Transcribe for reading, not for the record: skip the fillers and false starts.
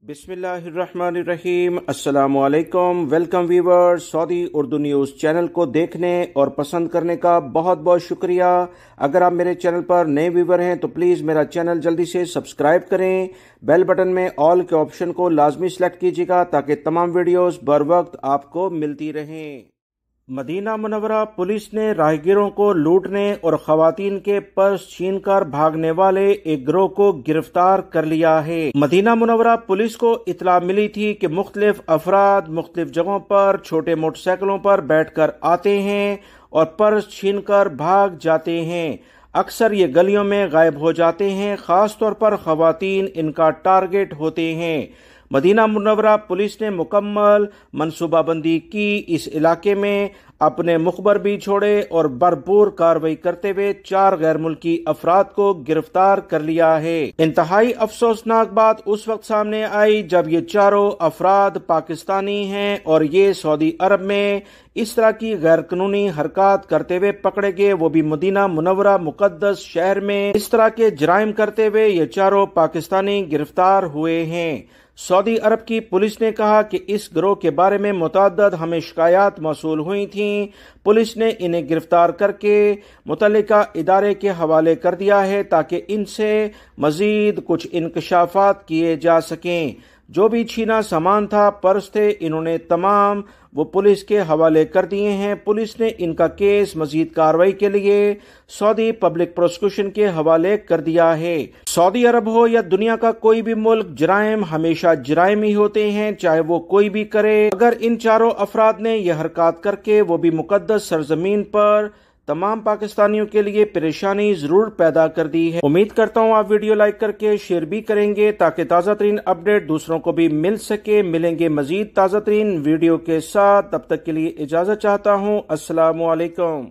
बिस्मिल्लाहिर्रहमानिर्रहीम। अस्सलाम वालेकुम। Welcome viewers. Saudi Urdu news channel को देखने और पसंद करने का बहुत बहुत शुक्रिया। अगर आप मेरे चैनल पर नए व्यूवर हैं तो प्लीज़ मेरा चैनल जल्दी से सब्सक्राइब करें। बेल बटन में ऑल के ऑप्शन को लाजमी सेलेक्ट कीजिएगा ताकि तमाम वीडियोस बर वक्त आपको मिलती रहें। मदीना मुनव्वरा पुलिस ने राहगीरों को लूटने और खवातीन के पर्स छीनकर भागने वाले एक गिरोह को गिरफ्तार कर लिया है। मदीना मुनव्वरा पुलिस को इतला मिली थी कि मुख्तलिफ अफराद मुख्तलिफ जगहों पर छोटे मोटरसाइकिलों पर बैठकर आते हैं और पर्स छीनकर भाग जाते हैं। अक्सर ये गलियों में गायब हो जाते हैं। खास तौर पर खवातीन इनका टारगेट होते हैं। मदीना मुनव्वरा पुलिस ने मुकम्मल मनसूबाबंदी की। इस इलाके में अपने मुखबर भी छोड़े और भरपूर कार्रवाई करते हुए 4 गैर मुल्की अफराद को गिरफ्तार कर लिया है। इंतहाई अफसोसनाक बात उस वक्त सामने आई जब ये चारों अफराद पाकिस्तानी हैं और ये सऊदी अरब में इस तरह की गैर कानूनी हरकत करते हुए पकड़े गए, वो भी मदीना मुनव्वरा मुकद्दस शहर में। इस तरह के जराइम करते हुए ये चारों पाकिस्तानी गिरफ्तार हुए हैं। सऊदी अरब की पुलिस ने कहा कि इस गिरोह के बारे में मुतअद्दिद हमें शिकायत मौसूल हुई थीं। पुलिस ने इन्हें गिरफ्तार करके मुतल्लिका इदारे के हवाले कर दिया है ताकि इनसे मजीद कुछ इंकशाफात किए जा सकें। जो भी छीना सामान था, पर्स थे, इन्होंने तमाम वो पुलिस के हवाले कर दिए हैं। पुलिस ने इनका केस मजीद कार्रवाई के लिए सऊदी पब्लिक प्रोसिक्यूशन के हवाले कर दिया है। सऊदी अरब हो या दुनिया का कोई भी मुल्क, जराइम हमेशा जराइम ही होते हैं, चाहे वो कोई भी करे। अगर इन चारों अफराद ने यह हरकत करके वो भी मुकद्दस सरजमीन पर तमाम पाकिस्तानियों के लिए परेशानी जरूर पैदा कर दी है। उम्मीद करता हूँ आप वीडियो लाइक करके शेयर भी करेंगे ताकि ताज़ा तरीन अपडेट दूसरों को भी मिल सके। मिलेंगे मजीद ताज़ा तरीन वीडियो के साथ। तब तक के लिए इजाजत चाहता हूँ। अस्सलामु अलैकुम।